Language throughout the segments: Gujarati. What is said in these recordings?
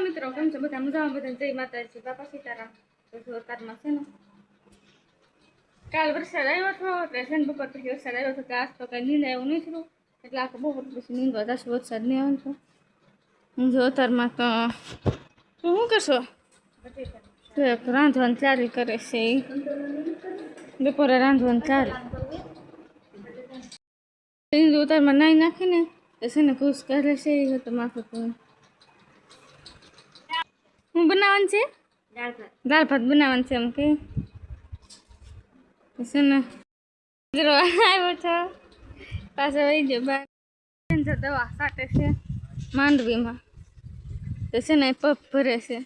મિત્રો કેમ છો બધા મજામાં? બધા જય માતાજી, બાપા સીતારામ. તો જોરદારમાં છે ને કાલ વરસાદ આવ્યો હતો એટલે છે ને બપોર પછી વરસાદ આવ્યો હતો કે આજ તો કંઈ નીંદ આવ્યું નહીં થયું એટલે આખો બપોર પછી નીંદવા જશે વરસાદ નહીં આવે છે. જોતરમાં તો શું કરશો? તો એક રાંધવાની તૈયારી કરે છે એ બપોરે રાંધવાની તૈયારી ઉતારમાં નાઈ નાખીને તો છે ને ખુશ કરે છે એ તો માથું તો હું બનાવવાનું છે દાળ ભાત બનાવવાનું છે એમ કે છે ને આવ્યો છો પાછો વહી ગયો બાર દવા સાટે છે માંડવીમાં તો છે ને પગ ભરે છે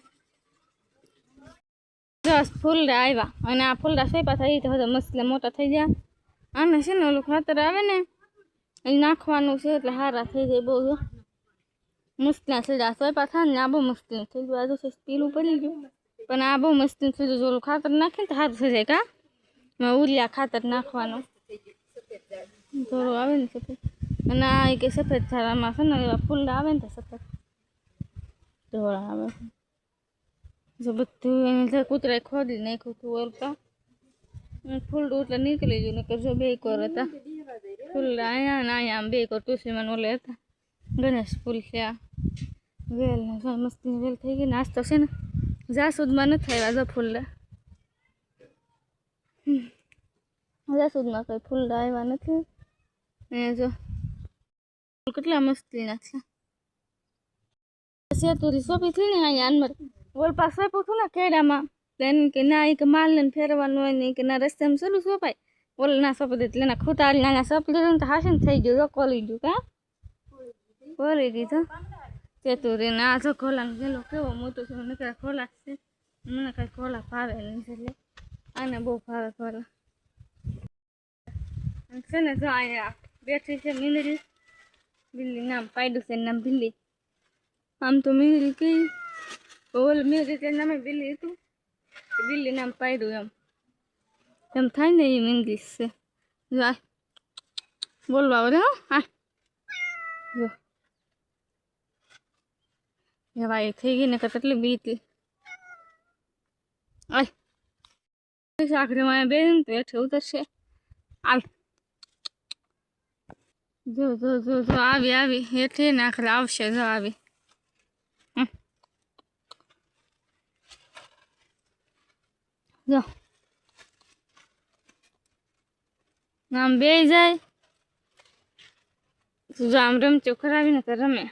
દસ ફૂલડા આવ્યા અને આ ફૂલડા સોંપ્યા થાય તો બધા મસ્ત મોટા થઈ ગયા આને છે ને ઓલું ખાતર આવે ને એ નાખવાનું છે એટલે સારા થઈ જાય બહુ મુશ્કેલ થઈ જાય સોંપ્યા થાય ને આ બહુ મુશ્કેલ થઈ ગયું આજુ પીલું પડી ગયું પણ આ બહુ મુશ્કેલ થઈ ગયું ઓલું ખાતર નાખીને તો સારું થઈ જાય કા ઉલિયા ખાતર નાખવાનું થોડું આવે ને સફેદ અને આ કે સફેદ ઝાડામાં છે ને એવા ફૂલડા આવે ને તો સફેદ ધોળા આવે જો બધું એને કૂતરાએ ખોદી નાખ્યું હતું ઓલતા ફૂલડું એટલે નીકળી ગયું નકર જો બે કોર હતા ફૂલડા અહીંયા ને અહીંયા આમ બે કોર તુલસીમાં ઓલે હતા ગણેશ ફૂલ છે આ વેલ ને મસ્તીની વેલ થઈ ગઈ નાસ્તો છે ને જાસૂદમાં નથી આવ્યા જો ફૂલડા જાસૂદમાં કંઈ ફૂલડા આવ્યા નથી એ જો કેટલા મસ્તીના છે સેતુરી સોંપી હતી ને અહીંયા અનમર ઓલ પાસે સોંપ્યું હતું ને ખેડામાં એને કે ના એ કે માલને ફેરવાનું હોય ને કે ના રસ્તામાં સલું સોંપાય ઓલ ના સોંપી દીધું એના ખૂતારી નાના સોંપી દીધું તો હાશે ને થઈ ગયું કોલી ગયું કા કોલી દીધું સેતુરી ને આ જો ખોલાનો ગેલો કેવો મોટો છે મને કાંઈ ખોલા છે મને કાંઈ ખોલા ભાવે નહીં એટલે આને બહુ ભાવે ખોલા છે ને જો અહીંયા બેઠી છે મીંદડી બિલ્લી નામ પાડ્યું છે નામ બિલ્લી આમ તો મીંદડી કઈ ઓલ મીંદડી તે નામે બિલ્લી હતું બિલ્લી નામ પાડ્યું એમ થાય ને એ મીંદડી છે જો આ બોલવા આવડે હા જો એવા એ થઈ ગઈ ને કે કેટલી બીતી આખરીમાં બે તો એઠે ઉતરશે આવ જો જો જો જો આવી આવી હેઠે ને આખરે આવશે જો આવી જો આમ બે જાય જો આમ રમચો કરાવીને તો રમે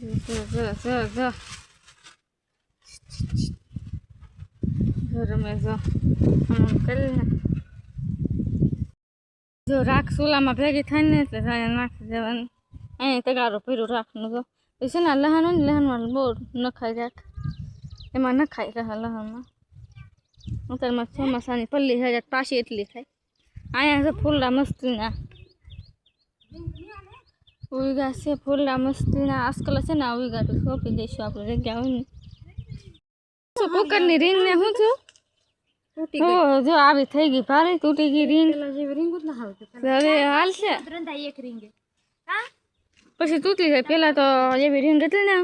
જો જો જો જો જો રમે જો આમ કરીને જો રાખ સોલામાં ભેગી થાય ને એટલે નાખી દેવાનું અહીંયા તગારો ભર્યું રાખનું જો પછી ને લહાન હોય ને લહાનમાં બહુ નખાઈ રાખ એમાં નખાઈ રહે લહાનમાં ઉતરમાં ચોમાસાની પલ્લી થઈ જાય પાછી એટલી થાય અહીંયા છે ફૂલડા મસ્તીના ઉઈગા છે ફૂલડા મસ્તીના આજકાલ છે ને ઉઈગા તો સોંપી દઈશું આપણે જગ્યા હોય ને કુકરની રીંગ ને શું થયું જો આવી થઈ ગઈ ભારે તૂટી ગઈ રીંગ હવે હાલશે પછી તૂટી જાય પેલા તો એવી રીંગ હતી ને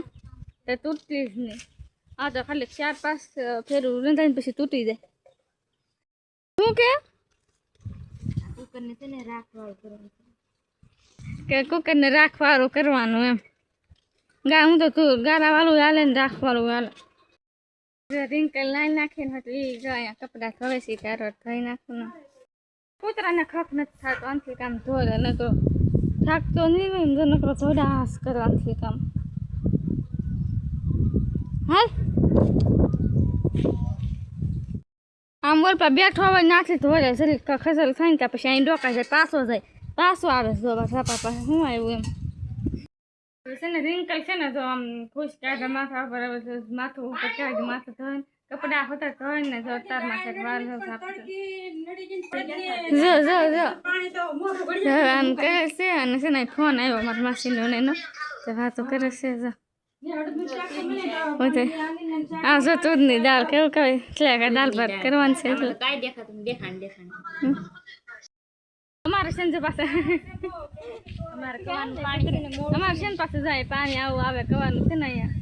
એ તૂટતી જ નહીં આ તો ખાલી 4-5 ફેરું રંધાઈને પછી તૂટી જાય શું કે કુકરને છે ને રાખવાળું કરવાનું કે કુકરને રાખવાળું કરવાનું એમ હું તો તું ગાળા વાળું હાલે ને રાખવાળું હાલે રિંકલ લાઈ નાખીને હતું એ જો અહીંયા કપડાં ધોવે છે ત્યારે ધોઈ નાખું ને કૂતરાને ખખ નથી થતો આનથી કામ ધોરે ન તો થાકતો નહીં હોય ને નકરો ધોડાસ કરવાથી કામ હાલ આમ બોલ પર બેઠો હોય નાથી ધોરે જરી ખસલ થાય ને ત્યાં પછી અહીં ડોકા જાય પાછો આવે જો બાપા પાસે શું આવ્યું એમ છે ને રિંકલ છે ને જો આમ ખુશ કાઢે માથા ઉપર માથું ઉપર કાઢે માથું ધોઈને કપડા હોતા ધોઈને ને જો તાર માથે વાર જો જો જો આમ કહે છે અને છે ને ફોન આવ્યો મારા માસીનો ને એનો વાતો કરે છે જો આ જો દૂધની દાળ કેવું કહે એટલે દાળ ભાત કરવાની છે એટલે અમારે સંજય પાસે અમારે કવાનું પાણી અમારે છે ને પાસે જાય પાણી આવું આવે કવાનું છે ને અહીંયા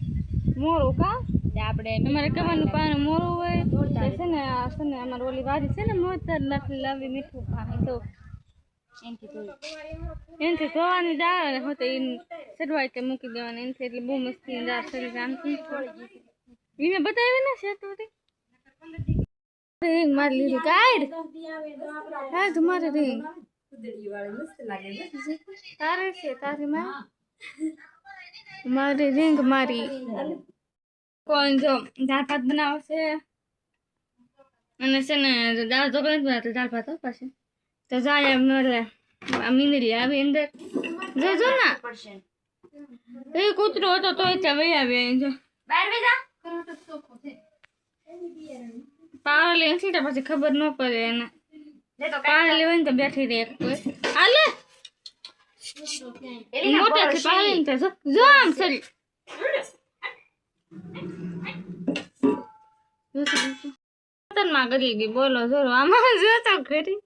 મોરું કા આપણે અમારે કહેવાનું પાણી મોરું હોય તો છે ને આ છે ને અમારે ઓલી વાડી છે ને મોતર નથી લાવી મીઠું પાણી તો એનાથી ધોવાની દાળ હોતે એને સડવાઈ તે મૂકી દેવાની એનાથી એટલે બહુ મસ્તી દાળ સડી આમ એને બતાવી ને છે તો રીંગ મારી લીધી કાઢ હા તમારે રીંગ તારે છે તારી માં મારી રીંગ મારી કોણ જો દાળ ભાત બનાવશે અને છે ને દાળ તો નથી બનાવતી દાળ ભાત પાસે તો જાય એમ એટલે મીંદડી આવી અંદર જો ના એ કૂતરો હતો તોય ત્યાં વહી આવી જો બહાર બેસા પાવલી નથી તો પછી ખબર ન પડે એને પાવલી હોય ને તો બેઠી રહે હાલે મોટેથી પાવલી ને જો આમ સરી માં કરી ગઈ બોલો જોરો આમાં જોતો ખરી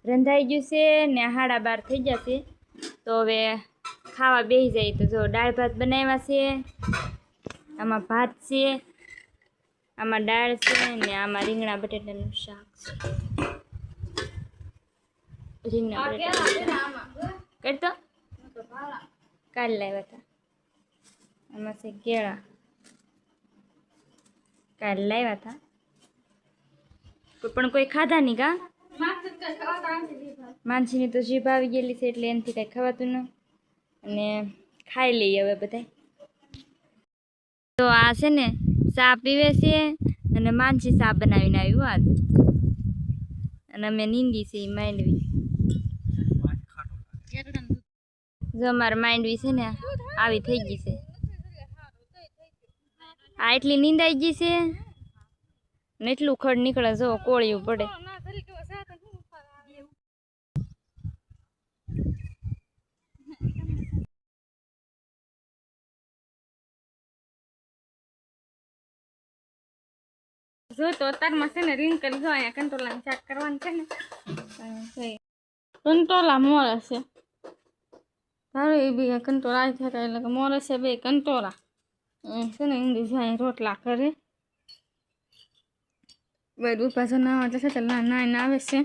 રંધાઈ ગયું છે ને 12:30 થઈ જશે તો હવે ખાવા બેસી જાય તો જો દાળ ભાત બનાવ્યા છે આમાં ભાત છે આમાં દાળ છે ને આમાં રીંગણા બટેટાનું શાક છે રીંગણા બટેટા કરતો કાલ લાવ્યા હતા આમાં છે કેળા કાલ લાવ્યા હતા પણ કોઈ ખાધા નહીં કા માનસીની તો જીભ આવી ગયેલી છે એટલે એનાથી કાંઈ ખવાતું ન અને ખાઈ લઈએ હવે બધા તો આ છે ને ચા પીવે છે અને માનસી ચા બનાવીને આવ્યું આજ અને અમે નીંદી છે એ માંડવી જો અમારે માંડવી છે ને આવી થઈ ગઈ છે આ એટલી નીંદાઈ ગઈ છે ને એટલું ખડ નીકળે જો કોળિયું પડે જો તો અત્યારમાં છે ને રીંગ કરી જો અહીંયા કંટોલાને શાક કરવાનું છે ને કંટોલા મોરે છે તારો એ બી કંટોલા થતા એટલે કે મોરે છે બે કંટોલા છે ને ઈંડી જાય રોટલા કરે બધું પાછું નાવા જશે તો નાઈને આવે છે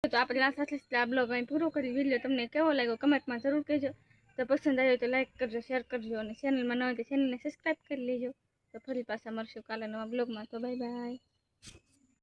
તો આપણે આ સાથે આ બ્લોગ અહીં પૂરો કરી વિડીયો તમને કેવો લાગ્યો કમેન્ટમાં જરૂર કહેજો તો પસંદ આવ્યો તો લાઈક કરજો શેર કરજો અને ચેનલમાં ન હોય તો ચેનલને સબસ્ક્રાઈબ કરી લેજો તો ફરી પાછા મળશું કાલે નવા બ્લોગમાં તો બાય બાય